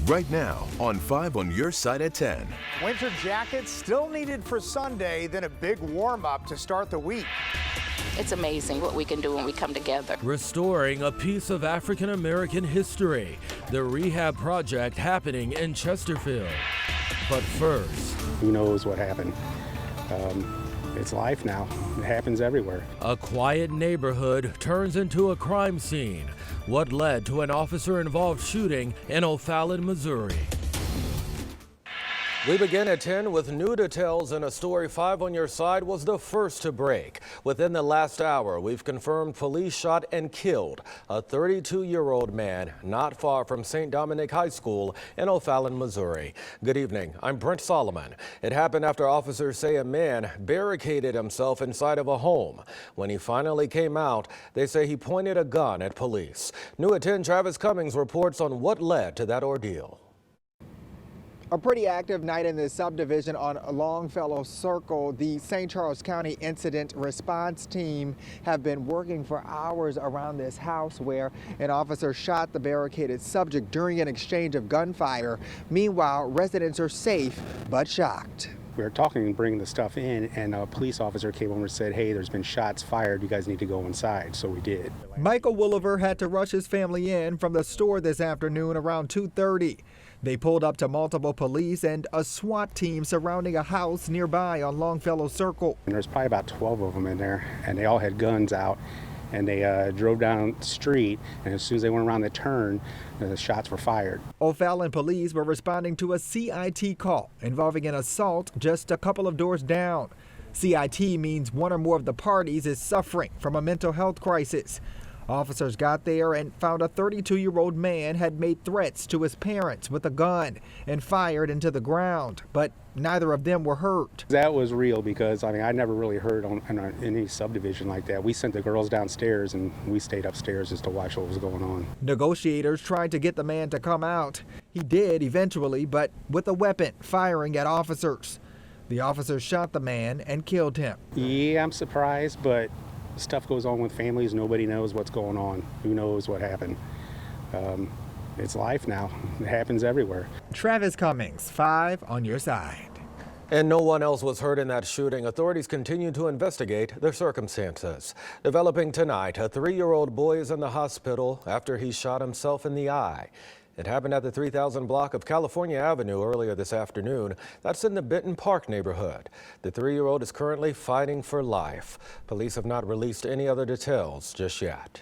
right now on 5 on your side at 10. Winter jackets still needed for Sunday, then a big warm-up to start the week. It's amazing what we can do when we come together. Restoring a piece of African American history. The rehab project happening in Chesterfield. But first, who knows what happened? It's life now. It happens everywhere. A quiet neighborhood turns into a crime scene. What led to an officer-involved shooting in O'Fallon, Missouri? We begin at 10 with new details in a story 5 on your side was the first to break. Within the last hour, we've confirmed police shot and killed a 32-year-old man not far from St. Dominic High School in O'Fallon, Missouri. Good evening. I'm Brent Solomon. It happened after officers say a man barricaded himself inside of a home. When he finally came out, they say he pointed a gun at police. New at 10, Travis Cummings reports on what led to that ordeal. A pretty active night in this subdivision on Longfellow Circle. The St. Charles County Incident Response Team have been working for hours around this house where an officer shot the barricaded subject during an exchange of gunfire. Meanwhile, residents are safe but shocked. We were talking and bringing the stuff in, and a police officer came over and said, hey, there's been shots fired. You guys need to go inside. So we did. Michael Wooliver had to rush his family in from the store this afternoon around 2:30. They pulled up to multiple police and a SWAT team surrounding a house nearby on Longfellow Circle. And there's probably about 12 of them in there, and they all had guns out. And they drove down the street, and as soon as they went around the turn, the shots were fired. O'Fallon police were responding to a CIT call involving an assault just a couple of doors down. CIT means one or more of the parties is suffering from a mental health crisis. Officers got there and found a 32-year-old man had made threats to his parents with a gun and fired into the ground, but neither of them were hurt. That was real because, I never really heard on any subdivision like that. We sent the girls downstairs and we stayed upstairs just to watch what was going on. Negotiators tried to get the man to come out. He did eventually, but with a weapon firing at officers. The officers shot the man and killed him. Yeah, I'm surprised, but stuff goes on with families. Nobody knows what's going on. Who knows what happened? It's life now. It happens everywhere. Travis Cummings, 5 on your side. And no one else was hurt in that shooting. Authorities continue to investigate the circumstances. Developing tonight, a 3-year-old boy is in the hospital after he shot himself in the eye. It happened at the 3000 block of California Avenue earlier this afternoon. That's in the Benton Park neighborhood. The 3-year-old is currently fighting for life. Police have not released any other details just yet.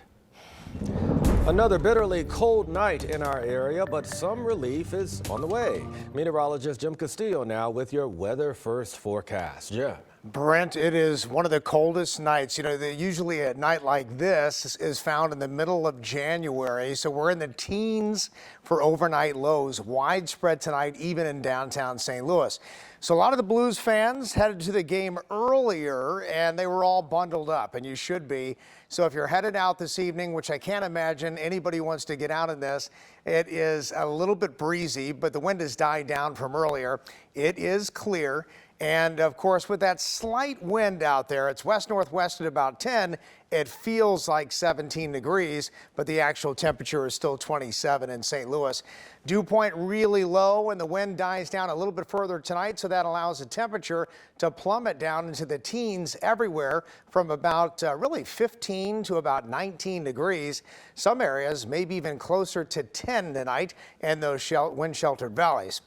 Another bitterly cold night in our area, but some relief is on the way. Meteorologist Jim Castillo now with your weather first forecast. Jim. Brent, it is one of the coldest nights. Usually a night like this is found in the middle of January. So we're in the teens for overnight lows, widespread tonight, even in downtown St. Louis. So a lot of the Blues fans headed to the game earlier and they were all bundled up, and you should be. So if you're headed out this evening, which I can't imagine anybody wants to get out in this, it is a little bit breezy, but the wind has died down from earlier. It is clear. And of course, with that slight wind out there, it's west-northwest at about 10. It feels like 17 degrees, but the actual temperature is still 27 in St. Louis. Dew point really low, and the wind dies down a little bit further tonight, so that allows the temperature to plummet down into the teens everywhere from about really 15 to about 19 degrees. Some areas maybe even closer to 10 tonight in those wind-sheltered valleys.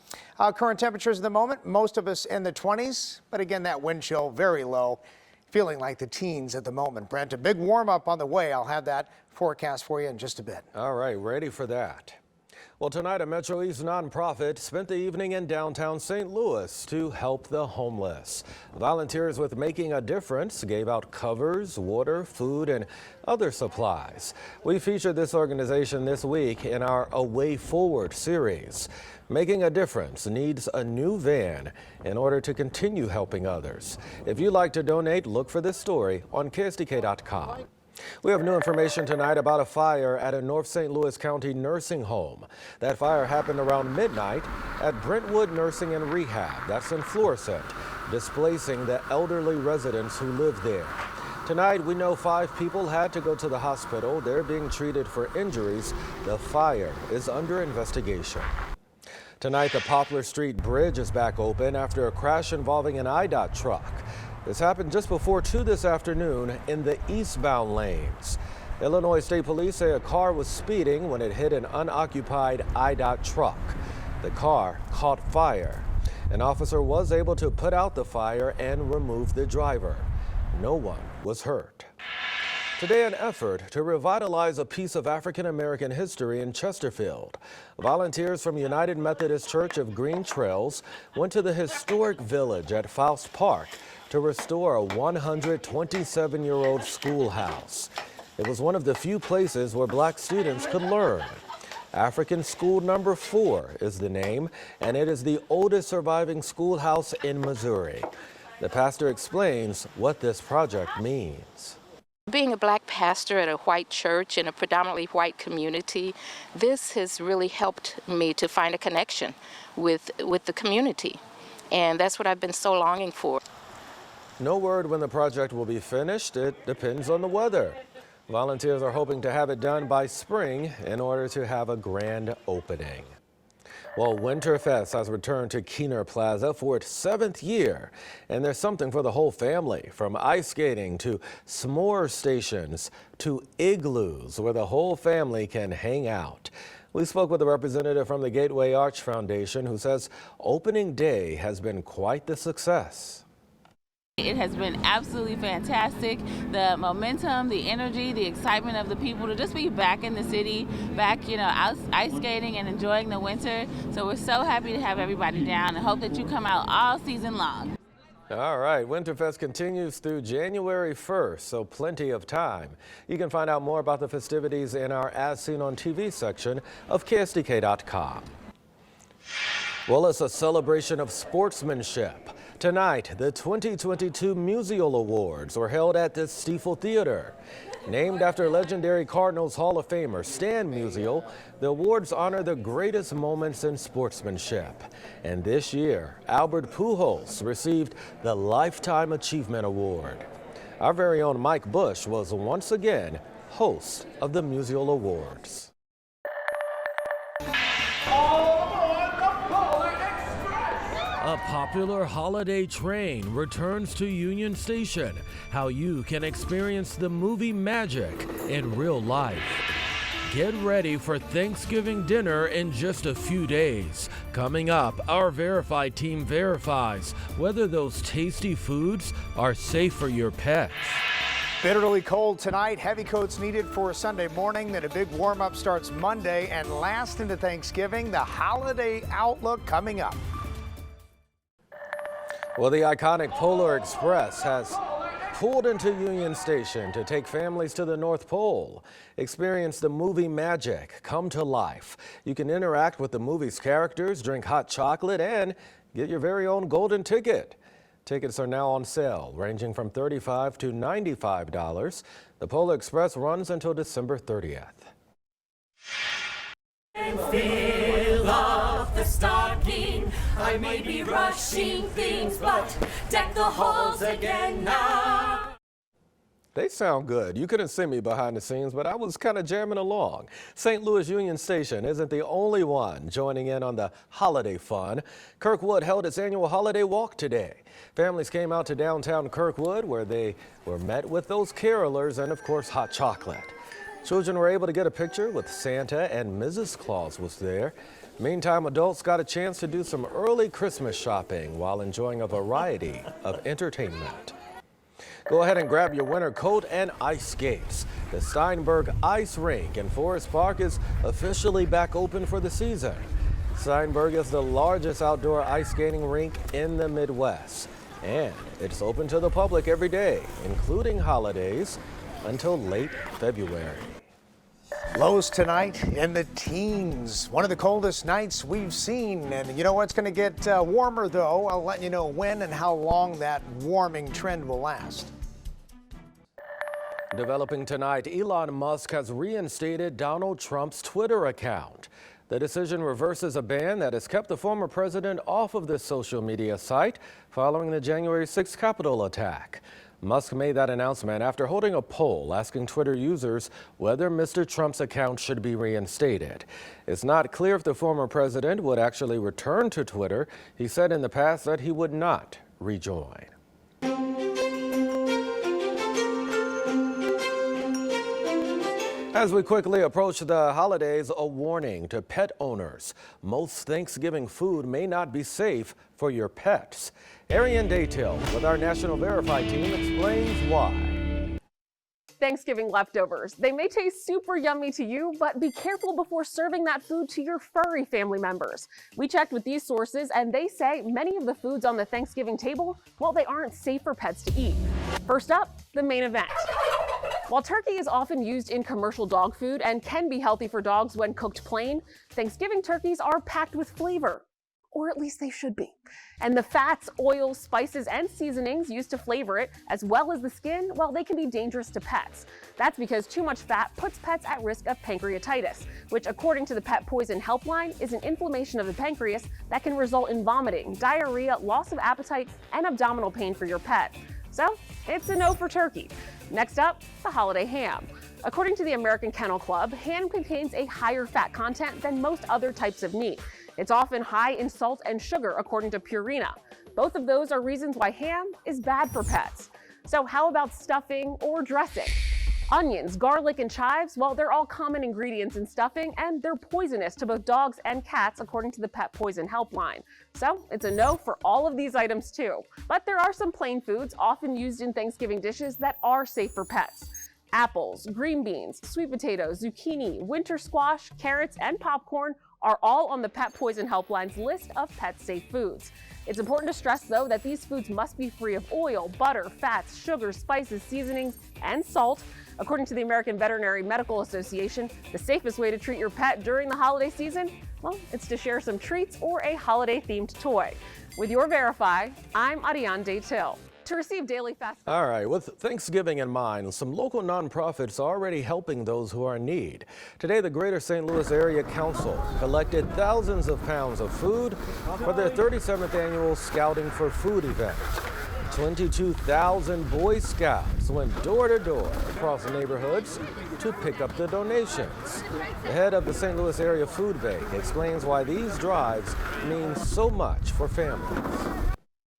Current temperatures at the moment, most of us in the 20s, but again, that wind chill very low. Feeling like the teens at the moment. Brent, a big warm up on the way. I'll have that forecast for you in just a bit. All right, ready for that. Well, tonight a Metro East nonprofit spent the evening in downtown St. Louis to help the homeless. Volunteers with Making a Difference gave out covers, water, food, and other supplies. We featured this organization this week in our A Way Forward series. Making a Difference needs a new van in order to continue helping others. If you'd like to donate, look for this story on KSDK.com. We have new information tonight about a fire at a North St. Louis County nursing home. That fire happened around midnight at Brentwood Nursing and Rehab. That's in Florissant, displacing the elderly residents who live there. Tonight, we know 5 people had to go to the hospital. They're being treated for injuries. The fire is under investigation. Tonight, the Poplar Street Bridge is back open after a crash involving an IDOT truck. This happened just before 2 this afternoon in the eastbound lanes. Illinois State Police say a car was speeding when it hit an unoccupied IDOT truck. The car caught fire. An officer was able to put out the fire and remove the driver. No one was hurt. Today, an effort to revitalize a piece of African American history in Chesterfield. Volunteers from United Methodist Church of Green Trails went to the historic village at Faust Park to restore a 127-year-old schoolhouse. It was one of the few places where black students could learn. African School Number 4 is the name, and it is the oldest surviving schoolhouse in Missouri. The pastor explains what this project means. Being a black pastor at a white church in a predominantly white community, this has really helped me to find a connection with the community. And that's what I've been so longing for. No word when the project will be finished. It depends on the weather. Volunteers are hoping to have it done by spring in order to have a grand opening. Well, Winterfest has returned to Keener Plaza for its 7th year, and there's something for the whole family, from ice skating to s'more stations to igloos where the whole family can hang out. We spoke with a representative from the Gateway Arch Foundation who says opening day has been quite the success. It has been absolutely fantastic. The momentum, the energy, the excitement of the people to just be back in the city, back, out ice skating and enjoying the winter. So we're so happy to have everybody down and hope that you come out all season long. All right, Winterfest continues through January 1st, so plenty of time. You can find out more about the festivities in our As Seen on TV section of KSDK.com. Well, it's a celebration of sportsmanship. Tonight, the 2022 Musial Awards were held at the Stiefel Theater. Named after legendary Cardinals Hall of Famer Stan Musial, the awards honor the greatest moments in sportsmanship. And this year, Albert Pujols received the Lifetime Achievement Award. Our very own Mike Bush was once again host of the Musial Awards. A popular holiday train returns to Union Station. How you can experience the movie magic in real life. Get ready for Thanksgiving dinner in just a few days. Coming up, our Verified team verifies whether those tasty foods are safe for your pets. Bitterly cold tonight. Heavy coats needed for Sunday morning. Then a big warm-up starts Monday. And last into Thanksgiving, the holiday outlook coming up. Well, the iconic Polar Express has pulled into Union Station to take families to the North Pole. Experience the movie magic come to life. You can interact with the movie's characters, drink hot chocolate, and get your very own golden ticket. Tickets are now on sale, ranging from $35 to $95. The Polar Express runs until December 30th. Fill up the stocking. I may be rushing things, but deck the halls again now. They sound good. You couldn't see me behind the scenes, but I was kind of jamming along. St. Louis Union Station isn't the only one joining in on the holiday fun. Kirkwood held its annual holiday walk today. Families came out to downtown Kirkwood where they were met with those carolers and, of course, hot chocolate. Children were able to get a picture with Santa, and Mrs. Claus was there. Meantime, adults got a chance to do some early Christmas shopping while enjoying a variety of entertainment. Go ahead and grab your winter coat and ice skates. The Steinberg Ice Rink in Forest Park is officially back open for the season. Steinberg is the largest outdoor ice skating rink in the Midwest, and it's open to the public every day, including holidays, until late February. Lows tonight in the teens. One of the coldest nights we've seen. And you know what's going to get warmer, though. I'll let you know when and how long that warming trend will last. Developing tonight, Elon Musk has reinstated Donald Trump's Twitter account. The decision reverses a ban that has kept the former president off of this social media site following the January 6th Capitol attack. Musk made that announcement after holding a poll asking Twitter users whether Mr. Trump's account should be reinstated. It's not clear if the former president would actually return to Twitter. He said in the past that he would not rejoin. As we quickly approach the holidays, a warning to pet owners. Most Thanksgiving food may not be safe for your pets. Ariane Daytil with our National Verify team explains why. Thanksgiving leftovers. They may taste super yummy to you, but be careful before serving that food to your furry family members. We checked with these sources and they say many of the foods on the Thanksgiving table, well, they aren't safe for pets to eat. First up, the main event. While turkey is often used in commercial dog food and can be healthy for dogs when cooked plain, Thanksgiving turkeys are packed with flavor. Or at least they should be. And the fats, oils, spices, and seasonings used to flavor it, as well as the skin, well, they can be dangerous to pets. That's because too much fat puts pets at risk of pancreatitis, which according to the Pet Poison Helpline is an inflammation of the pancreas that can result in vomiting, diarrhea, loss of appetite, and abdominal pain for your pet. So it's a no for turkey. Next up, the holiday ham. According to the American Kennel Club, ham contains a higher fat content than most other types of meat. It's often high in salt and sugar, according to Purina. Both of those are reasons why ham is bad for pets. So how about stuffing or dressing? Onions, garlic, and chives, well, they're all common ingredients in stuffing, and they're poisonous to both dogs and cats, according to the Pet Poison Helpline. So it's a no for all of these items too. But there are some plain foods often used in Thanksgiving dishes that are safe for pets. Apples, green beans, sweet potatoes, zucchini, winter squash, carrots, and popcorn are all on the Pet Poison Helpline's list of pet-safe foods. It's important to stress, though, that these foods must be free of oil, butter, fats, sugar, spices, seasonings, and salt. According to the American Veterinary Medical Association, the safest way to treat your pet during the holiday season, well, it's to share some treats or a holiday-themed toy. With your Verify, I'm Ariane Daytil. To receive daily fast food. All right, with Thanksgiving in mind, some local nonprofits are already helping those who are in need. Today, the Greater St. Louis Area Council collected thousands of pounds of food for their 37th annual Scouting for Food event. 22,000 Boy Scouts went door to door across neighborhoods to pick up the donations. The head of the St. Louis Area Food Bank explains why these drives mean so much for families.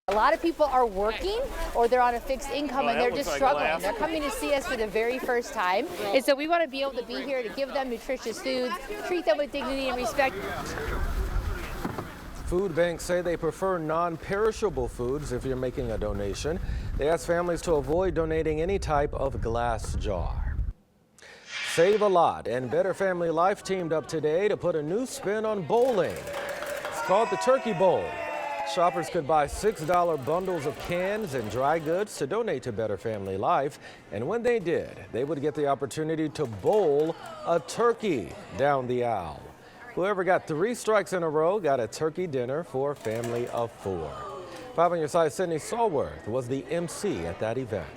A lot of people are working or they're on a fixed income and they're just struggling. They're coming to see us for the very first time. And so we want to be able to be here to give them nutritious foods, treat them with dignity and respect. Food banks say they prefer non-perishable foods if you're making a donation. They ask families to avoid donating any type of glass jar. Save a Lot and Better Family Life teamed up today to put a new spin on bowling. It's called the Turkey Bowl. Shoppers could buy $6 bundles of cans and dry goods to donate to Better Family Life. And when they did, they would get the opportunity to bowl a turkey down the aisle. Whoever got 3 strikes in a row got a turkey dinner for a family of 4. 5 on your side, Sydney Sawworth was the MC at that event.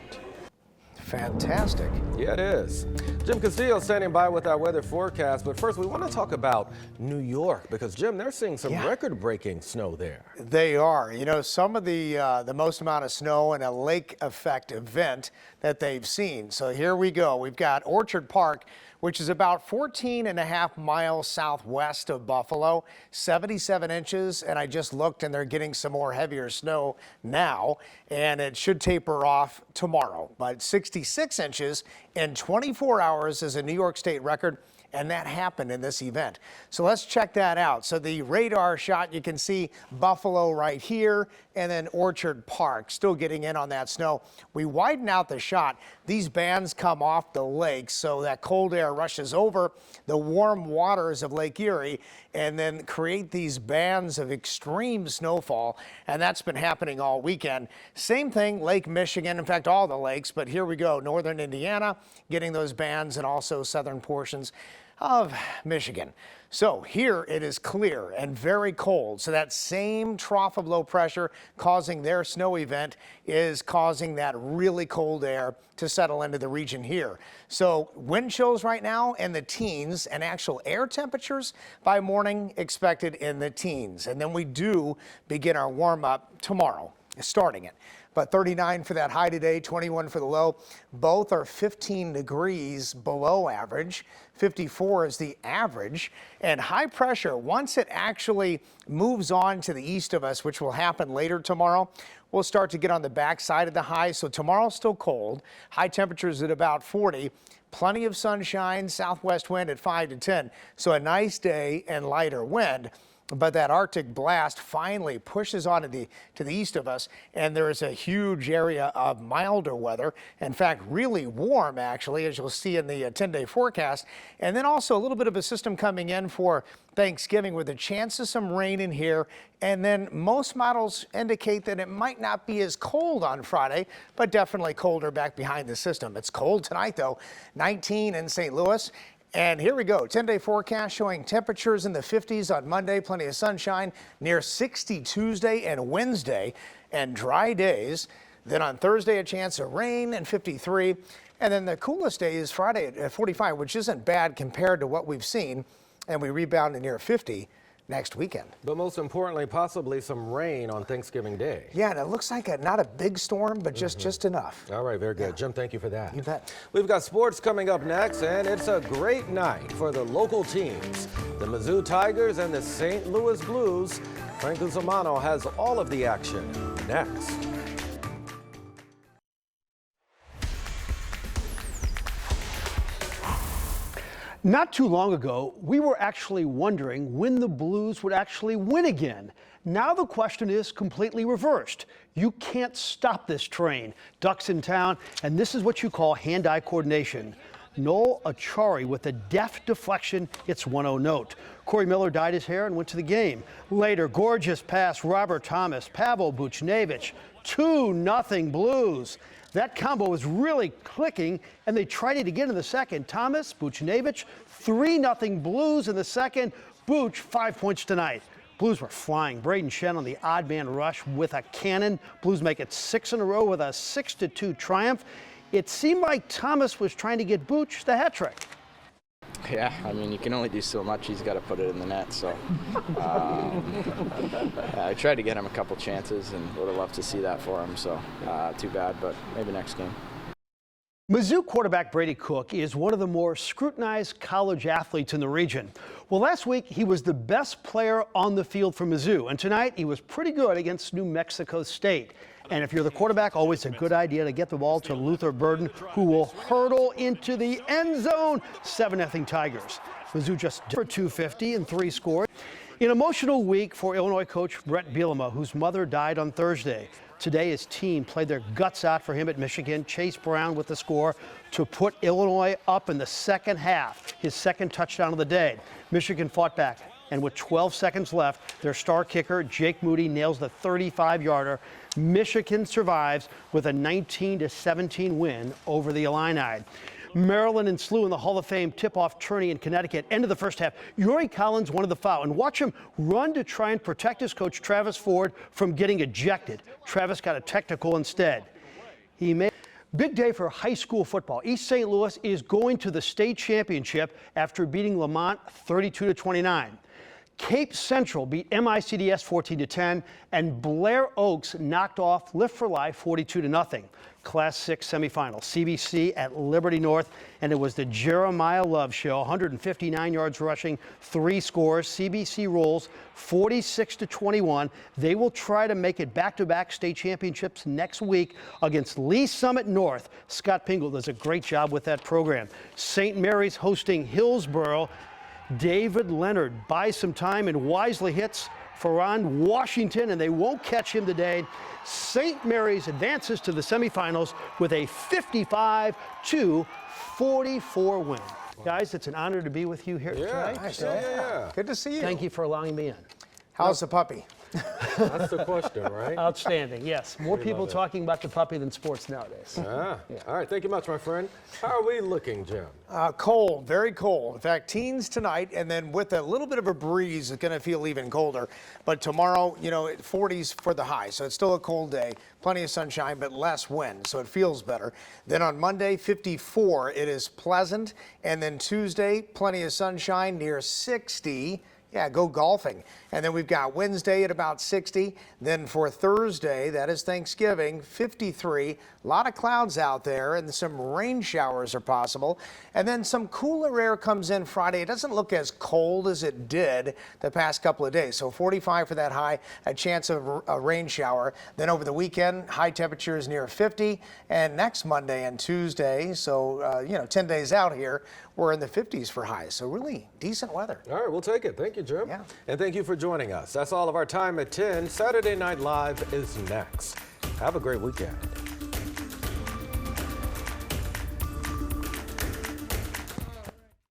Fantastic. Yeah, it is. Jim Castillo standing by with our weather forecast. But first, we want to talk about New York because, Jim, they're seeing some record-breaking snow there. They are. You know, some of the most amount of snow in a lake effect event that they've seen. So here we go. We've got Orchard Park, which is about 14.5 miles southwest of Buffalo, 77 inches. And I just looked and they're getting some more heavier snow now, and it should taper off tomorrow. But 66 inches in 24 hours is a New York State record. And that happened in this event. So let's check that out. So the radar shot, you can see Buffalo right here and then Orchard Park still getting in on that snow. We widen out the shot. These bands come off the lake, so that cold air rushes over the warm waters of Lake Erie and then create these bands of extreme snowfall. And that's been happening all weekend. Same thing, Lake Michigan, in fact, all the lakes, but here we go. Northern Indiana getting those bands and also southern portions of Michigan. So here it is clear and very cold. So that same trough of low pressure causing their snow event is causing that really cold air to settle into the region here. So wind chills right now in the teens and actual air temperatures by morning expected in the teens. And then we do begin our warm up tomorrow, starting it. But 39 for that high today, 21 for the low. Both are 15 degrees below average. 54 is the average. And high pressure, once it actually moves on to the east of us, which will happen later tomorrow, we'll start to get on the backside of the high. So tomorrow's still cold. High temperatures at about 40. Plenty of sunshine, southwest wind at 5 to 10. So a nice day and lighter wind. But that Arctic blast finally pushes on to the east of us, and there is a huge area of milder weather. In fact, really warm, actually, as you'll see in the 10-day forecast. And then also a little bit of a system coming in for Thanksgiving with a chance of some rain in here. And then most models indicate that it might not be as cold on Friday, but definitely colder back behind the system. It's cold tonight, though, 19 in St. Louis. And here we go, 10-day forecast showing temperatures in the 50s on Monday, plenty of sunshine, near 60 Tuesday and Wednesday, and dry days. Then on Thursday, a chance of rain and 53. And then the coolest day is Friday at 45, which isn't bad compared to what we've seen. And we rebound to near 50 next weekend. But most importantly, possibly some rain on Thanksgiving Day. Yeah, and it looks like not a big storm, but just enough. All right, very good. Yeah. Jim, thank you for that. You bet. We've got sports coming up next, and it's a great night for the local teams. The Mizzou Tigers and the St. Louis Blues. Frank Cusimano has all of the action next. Not too long ago, we were actually wondering when the Blues would actually win again. Now the question is completely reversed. You can't stop this train. Ducks in town, and this is what you call hand-eye coordination. Noel Achari with a deft deflection hits 1-0 note. Corey Miller dyed his hair and went to the game. Later, gorgeous pass, Robert Thomas, Pavel Buchnevich, 2-0 Blues. That combo was really clicking, and they tried it again in the second. Thomas, Buchnevich, 3-0 Blues in the second. Buch, 5 points tonight. Blues were flying. Braden Shen on the odd man rush with a cannon. Blues make it 6 in a row with a 6-2 triumph. It seemed like Thomas was trying to get Buch the hat trick. Yeah, I mean, you can only do so much. He's got to put it in the net. So I tried to get him a couple chances and would have loved to see that for him. So too bad, but maybe next game. Mizzou quarterback Brady Cook is one of the more scrutinized college athletes in the region. Well, last week he was the best player on the field for Mizzou, and tonight he was pretty good against New Mexico State. And if you're the quarterback, always a good idea to get the ball to Luther Burden, who will hurdle into the end zone. 7-0 Tigers. Mizzou just for 250 and 3 scores. An emotional week for Illinois coach Brett Bielema, whose mother died on Thursday. Today, his team played their guts out for him at Michigan. Chase Brown with the score to put Illinois up in the second half, his second touchdown of the day. Michigan fought back, and with 12 seconds left, their star kicker, Jake Moody, nails the 35-yarder. Michigan survives with a 19-17 win over the Illini. Maryland and SLU in the Hall of Fame tip-off tourney in Connecticut. End of the first half. Yuri Collins wanted the foul, and watch him run to try and protect his coach, Travis Ford, from getting ejected. Travis got a technical instead. Big day for high school football. East St. Louis is going to the state championship after beating Lamont 32-29. Cape Central beat MICDS 14-10, and Blair Oaks knocked off Lift for Life 42-0. Class 6 semifinal, CBC at Liberty North, and it was the Jeremiah Love Show. 159 yards rushing, 3 scores. CBC rolls 46-21. They will try to make it back-to-back state championships next week against Lee Summit North. Scott Pingle does a great job with that program. St. Mary's hosting Hillsborough. David Leonard buys some time and wisely hits Ferran Washington, and they won't catch him today. St. Mary's advances to the semifinals with a 55-44 win. Guys, it's an honor to be with you here tonight. Nice. Yeah. Good to see you. Thank you for allowing me in. How's the puppy? That's the question, right? Outstanding, yes. More people talking about the puppy than sports nowadays. Yeah. All right, thank you much, my friend. How are we looking, Jim? Cold, very cold. In fact, teens tonight, and then with a little bit of a breeze, it's going to feel even colder. But tomorrow, 40s for the high, so it's still a cold day. Plenty of sunshine, but less wind, so it feels better. Then on Monday, 54, it is pleasant. And then Tuesday, plenty of sunshine, near 60. Yeah, go golfing. And then we've got Wednesday at about 60. Then for Thursday, that is Thanksgiving, 53. A lot of clouds out there and some rain showers are possible. And then some cooler air comes in Friday. It doesn't look as cold as it did the past couple of days. So 45 for that high, a chance of a rain shower. Then over the weekend, high temperatures near 50. And next Monday and Tuesday, so, 10 days out here, we're in the 50s for highs. So really decent weather. All right, we'll take it. Thank you, Jim. Yeah. And thank you for joining us. That's all of our time at 10. Saturday Night Live is next. Have a great weekend.